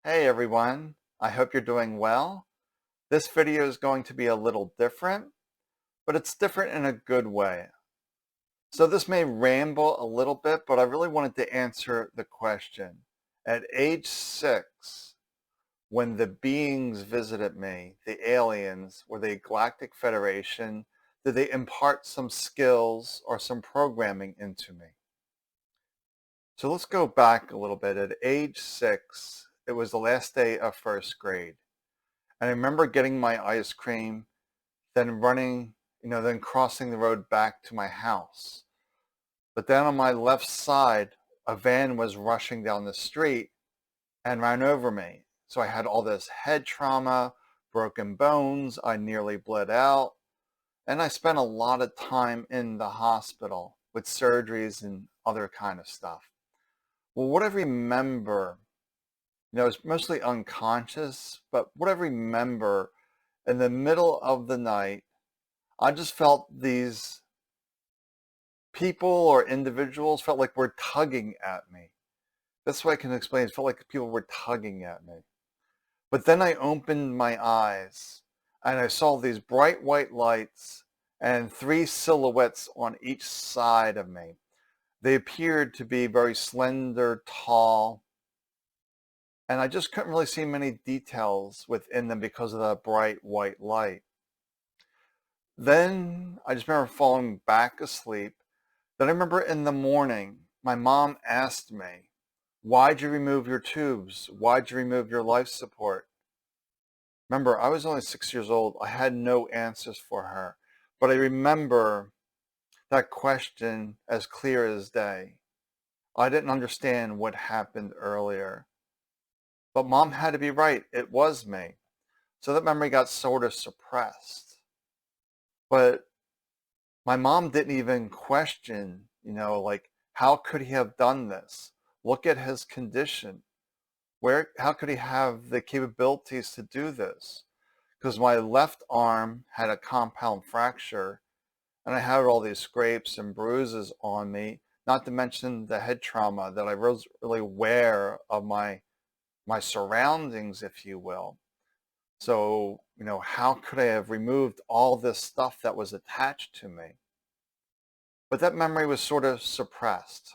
Hey everyone, I hope you're doing well. This video is going to be a little different, but it's different in a good way. So this may ramble a little bit, but I really wanted to answer the question. At age 6, when the beings visited me, the aliens or the Galactic Federation, did they impart some skills or some programming into me? So let's go back a little bit. At age 6, it was the last day of first grade. And I remember getting my ice cream, then running, then crossing the road back to my house. But then on my left side, a van was rushing down the street and ran over me. So I had all this head trauma, broken bones, I nearly bled out, and I spent a lot of time in the hospital with surgeries and other kind of stuff. Well, what I remember, it's mostly unconscious, but what I remember in the middle of the night, I just felt these people or individuals felt like were tugging at me. That's what I can explain. It felt like people were tugging at me. But then I opened my eyes and I saw these bright white lights and 3 silhouettes on each side of me. They appeared to be very slender, tall, and I just couldn't really see many details within them because of the bright white light. Then I just remember falling back asleep. Then I remember in the morning, my mom asked me, "Why'd you remove your tubes? Why'd you remove your life support?" Remember, I was only 6 years old. I had no answers for her. But I remember that question as clear as day. I didn't understand what happened earlier. But mom had to be right. It was me. So that memory got sort of suppressed. But my mom didn't even question, like, how could he have done this? Look at his condition. How could he have the capabilities to do this? Because my left arm had a compound fracture and I had all these scrapes and bruises on me, not to mention the head trauma that I was really aware of my surroundings, if you will. So, how could I have removed all this stuff that was attached to me? But that memory was sort of suppressed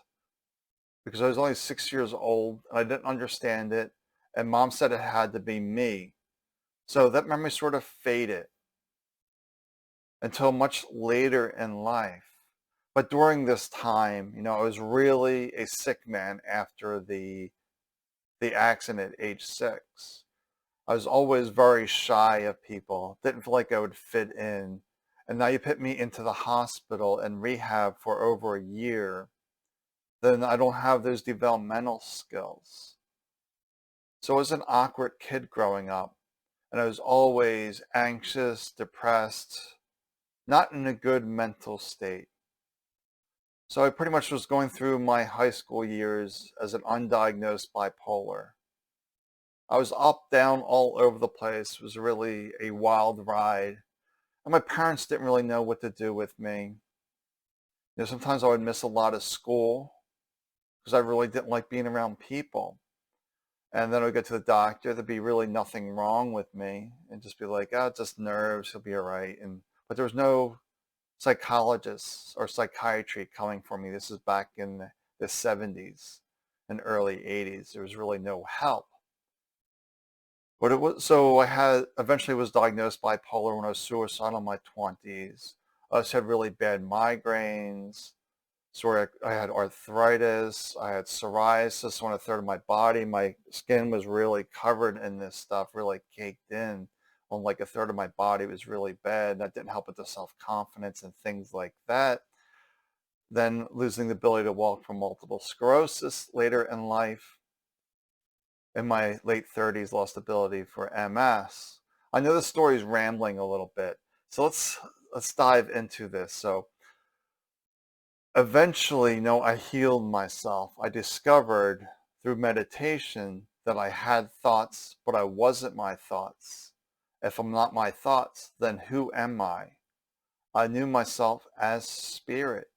because I was only 6 years old and I didn't understand it. And mom said it had to be me. So that memory sort of faded until much later in life. But during this time, I was really a sick man after the accident at age 6. I was always very shy of people, didn't feel like I would fit in. And now you put me into the hospital and rehab for over a year, then I don't have those developmental skills. So I was an awkward kid growing up, and I was always anxious, depressed, not in a good mental state. So I pretty much was going through my high school years as an undiagnosed bipolar. I was up, down, all over the place. It was really a wild ride. And my parents didn't really know what to do with me. Sometimes I would miss a lot of school because I really didn't like being around people. And then I would go to the doctor. There'd be really nothing wrong with me and just be like, oh, it's just nerves. He'll be all right. But there was no psychologists or psychiatry coming for me. This is back in the 70s and early 80s. There was really no help. But so I eventually was diagnosed bipolar when I was suicidal in my 20s. I also had really bad migraines. So I had arthritis. I had psoriasis on a third of my body. My skin was really covered in this stuff, really caked in on like a third of my body. It was really bad. That didn't help with the self-confidence and things like that. Then losing the ability to walk from multiple sclerosis later in life. In my late 30s, lost ability for MS. I know the story's rambling a little bit, so let's dive into this. So eventually, I healed myself. I discovered through meditation that I had thoughts, but I wasn't my thoughts. If I'm not my thoughts, then who am I? I knew myself as spirit,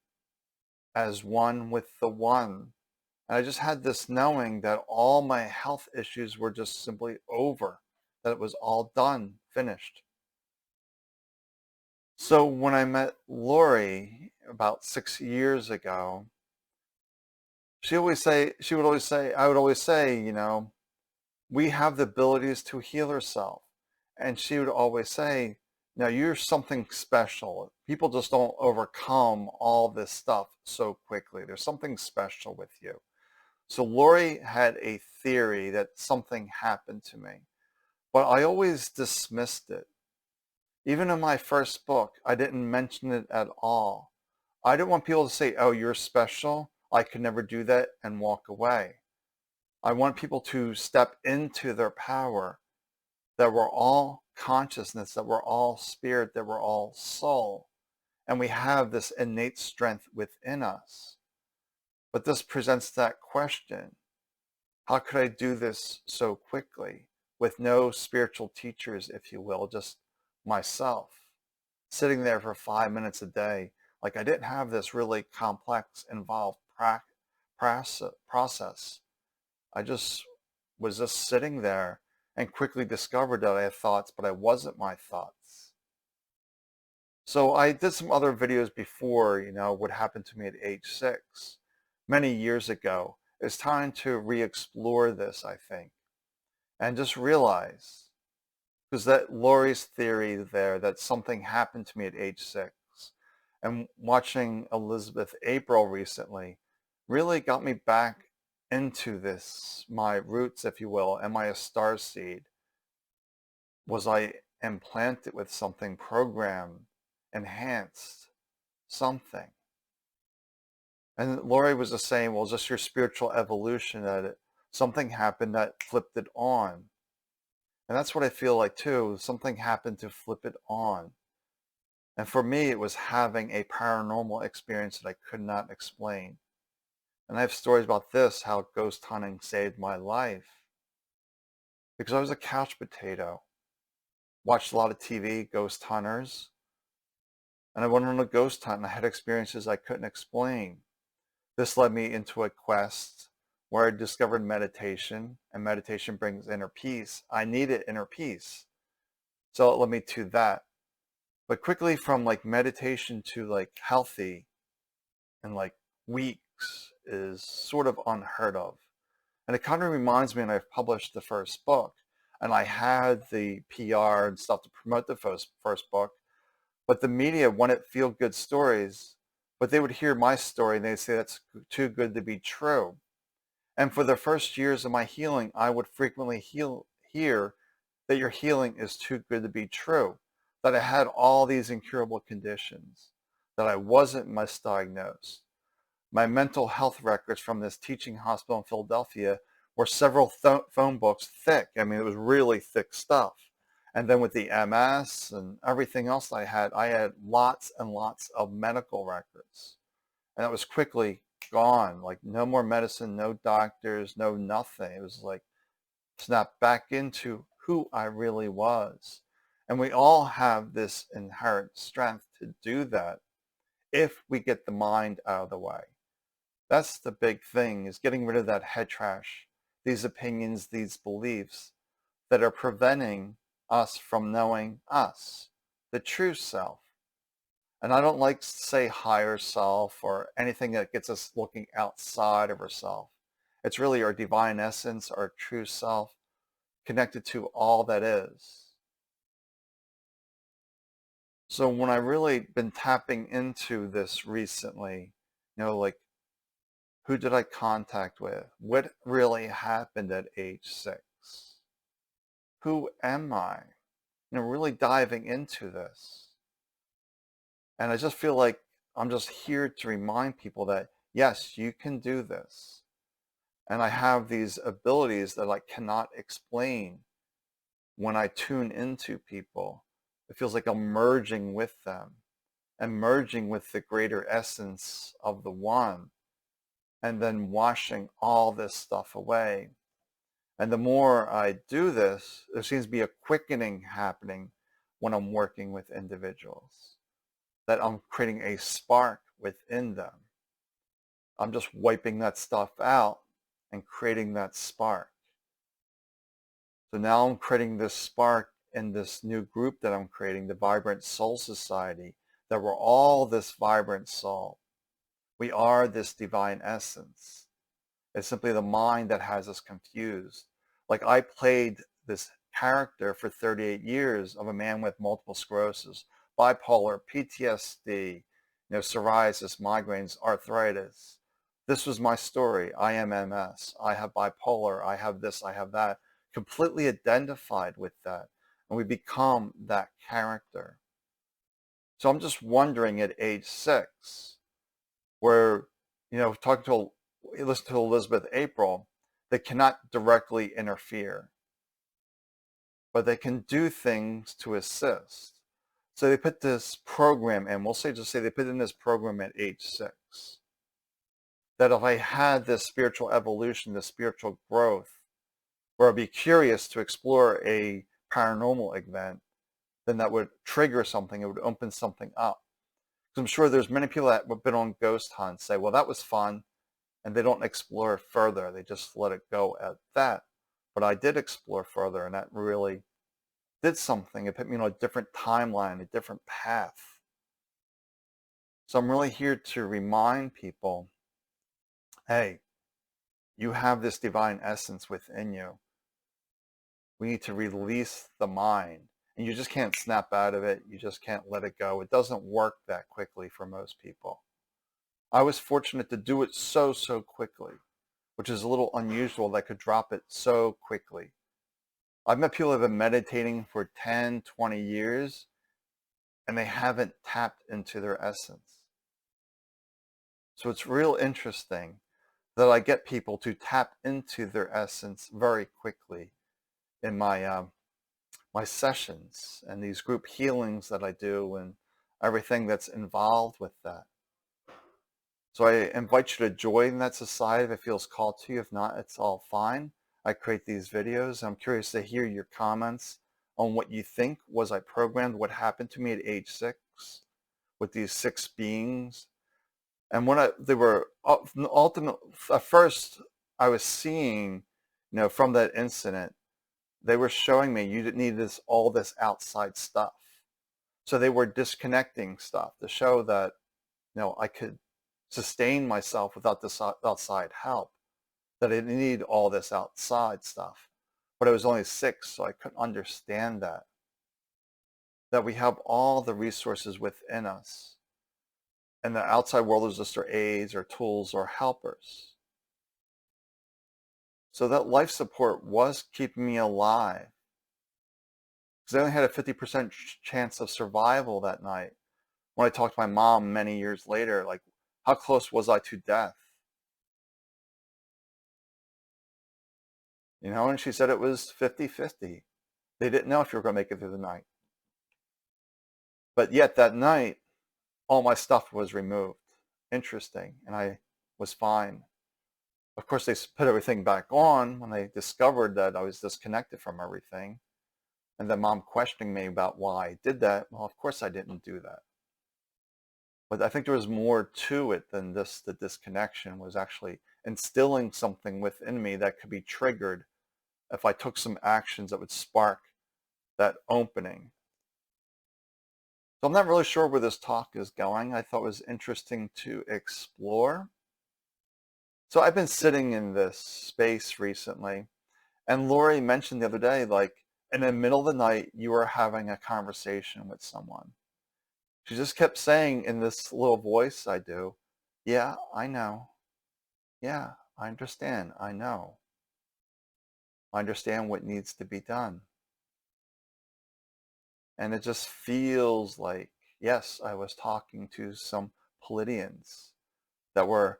as one with the one. And I just had this knowing that all my health issues were just simply over, that it was all done, finished. So when I met Lori about 6 years ago, she would always say, I would always say, we have the abilities to heal ourselves. And she would always say, now you're something special. People just don't overcome all this stuff so quickly. There's something special with you. So Lori had a theory that something happened to me, but I always dismissed it. Even in my first book, I didn't mention it at all. I didn't want people to say, oh, you're special. I could never do that and walk away. I want people to step into their power, that we're all consciousness, that we're all spirit, that we're all soul. And we have this innate strength within us. But this presents that question. How could I do this so quickly with no spiritual teachers, if you will, just myself, sitting there for 5 minutes a day? Like I didn't have this really complex, involved process. I just was just sitting there and quickly discovered that I had thoughts, but I wasn't my thoughts. So I did some other videos before, what happened to me at age 6, many years ago. It's time to re-explore this, I think, and just realize, because that Lori's theory there, that something happened to me at age 6, and watching Elizabeth April recently really got me back into this, my roots, if you will. Am I a star seed? Was I implanted with something programmed, enhanced, something? And Lori was just saying, well, just your spiritual evolution, that something happened that flipped it on. And that's what I feel like too. Something happened to flip it on. And for me, it was having a paranormal experience that I could not explain. And I have stories about this, how ghost hunting saved my life. Because I was a couch potato. Watched a lot of TV, ghost hunters. And I went on a ghost hunt and I had experiences I couldn't explain. This led me into a quest where I discovered meditation, and meditation brings inner peace. I needed inner peace. So it led me to that. But quickly from like meditation to like healthy in like weeks is sort of unheard of. And it kind of reminds me, and I've published the first book, and I had the PR and stuff to promote the first book, but the media wanted feel-good stories, but they would hear my story and they'd say that's too good to be true. And for the first years of my healing, I would frequently hear that your healing is too good to be true, that I had all these incurable conditions, that I wasn't misdiagnosed. My mental health records from this teaching hospital in Philadelphia were several phone books thick. I mean, it was really thick stuff. And then with the MS and everything else I had lots and lots of medical records. And it was quickly gone. Like no more medicine, no doctors, no nothing. It was like snap back into who I really was. And we all have this inherent strength to do that if we get the mind out of the way. That's the big thing, is getting rid of that head trash, these opinions, these beliefs that are preventing us from knowing us, the true self. And I don't like to say higher self or anything that gets us looking outside of ourselves. It's really our divine essence, our true self, connected to all that is. So when I really been tapping into this recently, like who did I contact with? What really happened at age 6? Who am I? Really diving into this. And I just feel like I'm just here to remind people that, yes, you can do this. And I have these abilities that I cannot explain. When I tune into people, it feels like I'm merging with them and merging with the greater essence of the one, and then washing all this stuff away. And the more I do this, there seems to be a quickening happening when I'm working with individuals, that I'm creating a spark within them. I'm just wiping that stuff out and creating that spark. So now I'm creating this spark in this new group that I'm creating, the Vibrant Soul Society, that we're all this vibrant soul. We are this divine essence. It's simply the mind that has us confused. Like I played this character for 38 years of a man with multiple sclerosis, bipolar, PTSD, psoriasis, migraines, arthritis. This was my story. I am MS. I have bipolar. I have this. I have that. Completely identified with that. And we become that character. So I'm just wondering at age 6, where, talking to, listen to Elizabeth April, they cannot directly interfere, but they can do things to assist. So they put this program in, just say they put in this program at age 6, that if I had this spiritual evolution, this spiritual growth, where I'd be curious to explore a paranormal event, then that would trigger something, it would open something up. Because I'm sure there's many people that have been on ghost hunts say, well, that was fun, and they don't explore further. They just let it go at that. But I did explore further, and that really did something. It put me on a different timeline, a different path. So I'm really here to remind people, hey, you have this divine essence within you. We need to release the mind. And you just can't snap out of it. You just can't let it go. It doesn't work that quickly for most people. I was fortunate to do it so quickly, which is a little unusual that I could drop it so quickly. I've met people who have been meditating for 10, 20 years, and they haven't tapped into their essence. So it's real interesting that I get people to tap into their essence very quickly in my my sessions and these group healings that I do and everything that's involved with that. So I invite you to join that society if it feels called to you. If not, it's all fine. I create these videos. I'm curious to hear your comments on what you think. Was I programmed? What happened to me at age 6 with these 6 beings? And when they were ultimate, at first I was seeing, from that incident, they were showing me you didn't need all this outside stuff. So they were disconnecting stuff to show that, I could sustain myself without this outside help, that I didn't need all this outside stuff. But I was only 6, so I couldn't understand that we have all the resources within us. And the outside world is just our aids or tools or helpers. So that life support was keeping me alive. Because I only had a 50% chance of survival that night. When I talked to my mom many years later, like, how close was I to death? And she said it was 50-50. They didn't know if you were going to make it through the night. But yet that night, all my stuff was removed. Interesting. And I was fine. Of course, they put everything back on when they discovered that I was disconnected from everything. And then Mom questioning me about why I did that. Well, of course I didn't do that. But I think there was more to it than this. The disconnection was actually instilling something within me that could be triggered if I took some actions that would spark that opening. So I'm not really sure where this talk is going. I thought it was interesting to explore. So I've been sitting in this space recently, and Lori mentioned the other day, like, in the middle of the night, you were having a conversation with someone. She just kept saying in this little voice I do, yeah, I know. Yeah, I understand. I know. I understand what needs to be done. And it just feels like, yes, I was talking to some Pleiadians that were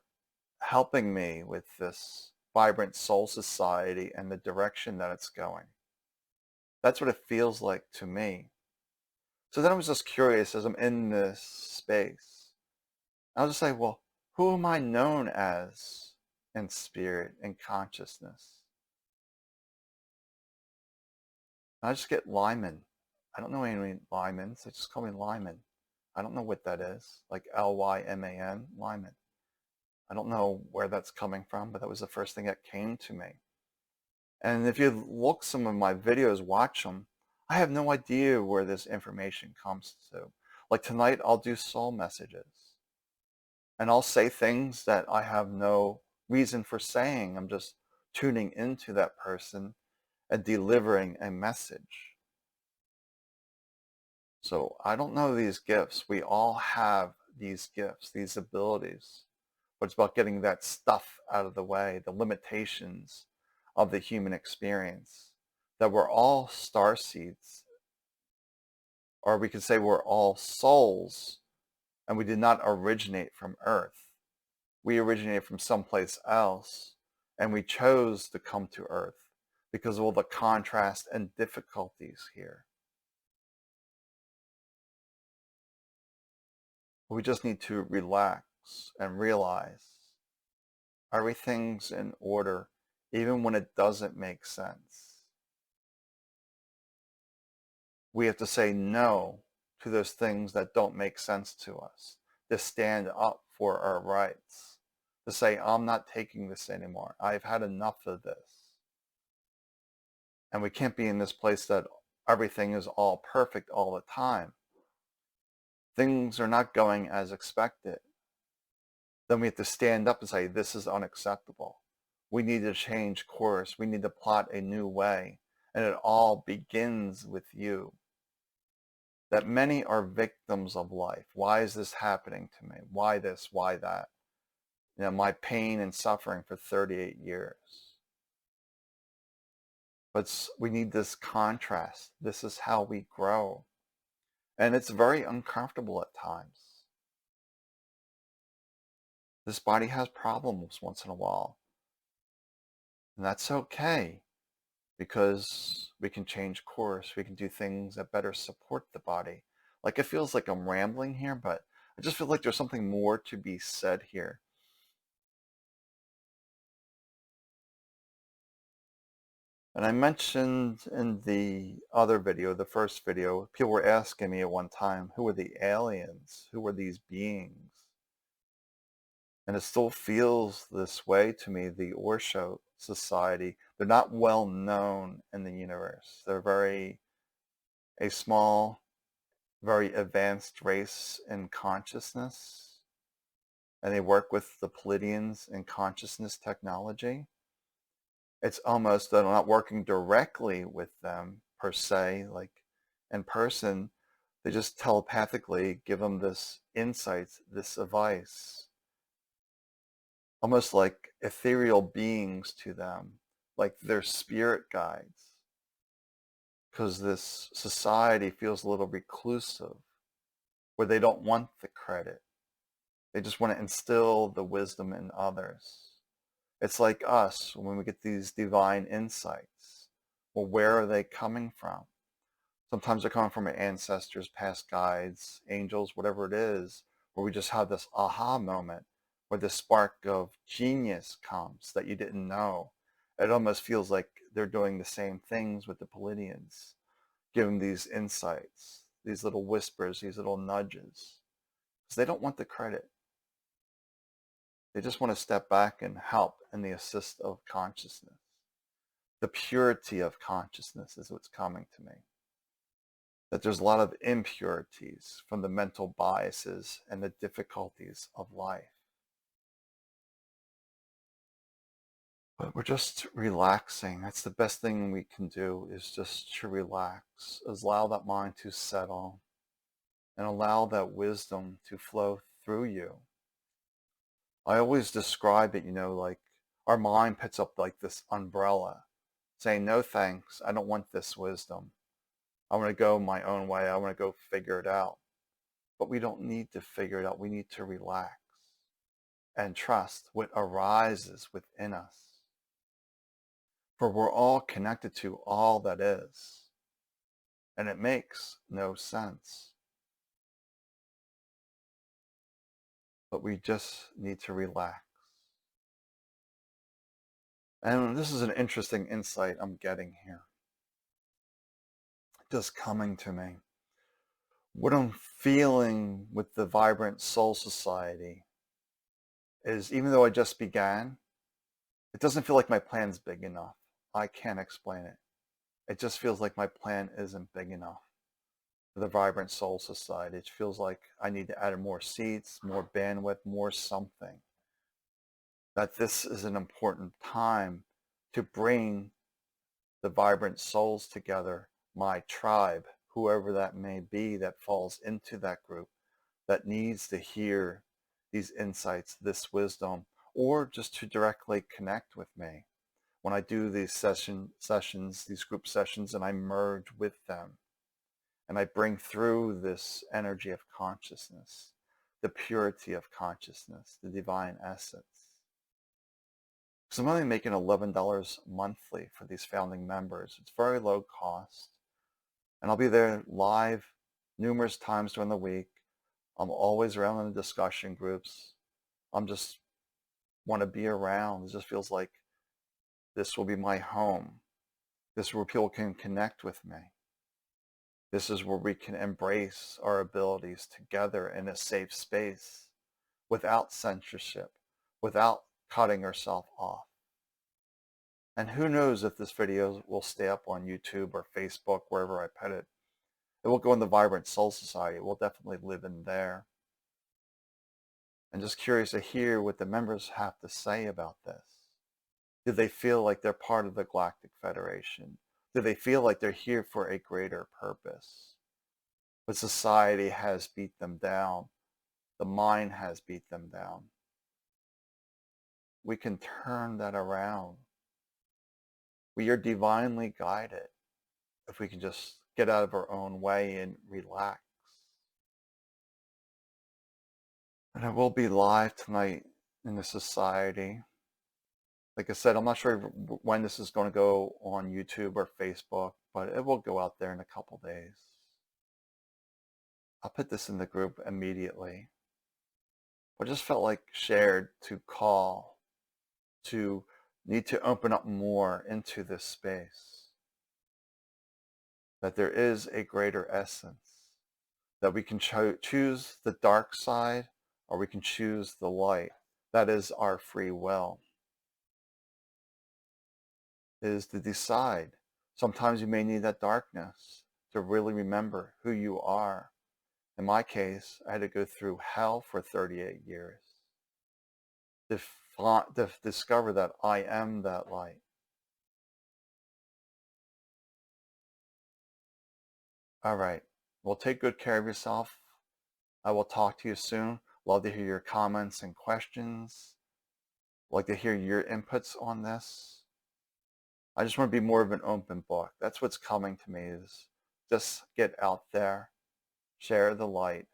helping me with this vibrant soul society and the direction that it's going. That's what it feels like to me. So then I was just curious as I'm in this space. I was just like, well, who am I known as in spirit and consciousness? And I just get Lyman. I don't know any Lymans. They just call me Lyman. I don't know what that is. Like Lyman, Lyman. I don't know where that's coming from, but that was the first thing that came to me. And if you look some of my videos, watch them, I have no idea where this information comes to. Like tonight, I'll do soul messages. And I'll say things that I have no reason for saying. I'm just tuning into that person and delivering a message. So I don't know these gifts. We all have these gifts, these abilities. But it's about getting that stuff out of the way, the limitations of the human experience. That we're all star seeds, or we could say we're all souls, and we did not originate from Earth. We originated from someplace else, and we chose to come to Earth because of all the contrast and difficulties here. We just need to relax and realize everything's in order, even when it doesn't make sense. We have to say no to those things that don't make sense to us, to stand up for our rights, to say, I'm not taking this anymore. I've had enough of this. And we can't be in this place that everything is all perfect all the time. Things are not going as expected. Then we have to stand up and say, this is unacceptable. We need to change course. We need to plot a new way. And it all begins with you. That many are victims of life. Why is this happening to me? Why this? Why that? You know, my pain and suffering for 38 years. But we need this contrast. This is how we grow. And it's very uncomfortable at times. This body has problems once in a while. And that's okay, because we can change course. We can do things that better support the body. Like, it feels like I'm rambling here, but I just feel like there's something more to be said here. And I mentioned in the other video, the first video, people were asking me at one time, who are the aliens? Who are these beings? And it still feels this way to me, the Orsho Society. They're not well known in the universe. They're a small, very advanced race in consciousness. And they work with the Pleiadians in consciousness technology. It's almost that I'm not working directly with them per se, like in person. They just telepathically give them this insight, this advice, almost like ethereal beings to them, like they're spirit guides. Because this society feels a little reclusive, where they don't want the credit. They just want to instill the wisdom in others. It's like us when we get these divine insights. Well, where are they coming from? Sometimes they're coming from our ancestors, past guides, angels, whatever it is, where we just have this aha moment, where this spark of genius comes that you didn't know. It almost feels like they're doing the same things with the Pleiadians, giving these insights, these little whispers, these little nudges, because they don't want the credit. They just want to step back and help in the assist of consciousness. The purity of consciousness is what's coming to me. That there's a lot of impurities from the mental biases and the difficulties of life. But we're just relaxing. That's the best thing we can do, is just to relax, is allow that mind to settle and allow that wisdom to flow through you. I always describe it, like our mind puts up like this umbrella saying, no thanks, I don't want this wisdom. I want to go my own way. I want to go figure it out. But we don't need to figure it out. We need to relax and trust what arises within us. For we're all connected to all that is. And it makes no sense. But we just need to relax. And this is an interesting insight I'm getting here. Just coming to me. What I'm feeling with the Vibrant Soul Society is even though I just began, it doesn't feel like my plan's big enough. I can't explain it. It just feels like my plan isn't big enough for the Vibrant Soul Society. It feels like I need to add more seats, more bandwidth, more something. That this is an important time to bring the vibrant souls together, my tribe, whoever that may be that falls into that group, that needs to hear these insights, this wisdom, or just to directly connect with me. When I do these sessions, these group sessions, and I merge with them, and I bring through this energy of consciousness, the purity of consciousness, the divine essence. Because I'm only making $11 monthly for these founding members. It's very low cost. And I'll be there live numerous times during the week. I'm always around in the discussion groups. I'm just want to be around. It just feels like this will be my home. This is where people can connect with me. This is where we can embrace our abilities together in a safe space without censorship, without cutting ourselves off. And who knows if this video will stay up on YouTube or Facebook, wherever I put it. It will go in the Vibrant Soul Society. It will definitely live in there. And just curious to hear what the members have to say about this. Do they feel like they're part of the Galactic Federation? Do they feel like they're here for a greater purpose? But society has beat them down. The mind has beat them down. We can turn that around. We are divinely guided if we can just get out of our own way and relax. And I will be live tonight in the society. Like I said, I'm not sure when this is going to go on YouTube or Facebook, but it will go out there in a couple days. I'll put this in the group immediately. I just felt like shared to call, to need to open up more into this space. That there is a greater essence. That we can choose the dark side or we can choose the light. That is our free will. It is to decide. Sometimes you may need that darkness to really remember who you are. In my case, I had to go through hell for 38 years to discover that I am that light. All right. Well, take good care of yourself. I will talk to you soon. Love to hear your comments and questions. Like to hear your inputs on this. I just want to be more of an open book. That's what's coming to me, is just get out there, share the light,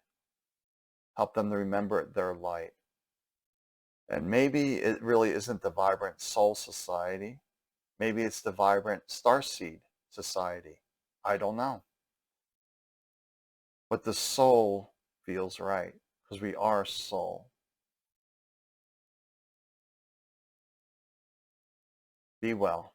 help them to remember their light. And maybe it really isn't the Vibrant Soul Society. Maybe it's the Vibrant Starseed Society. I don't know. But the soul feels right, because we are soul. Be well.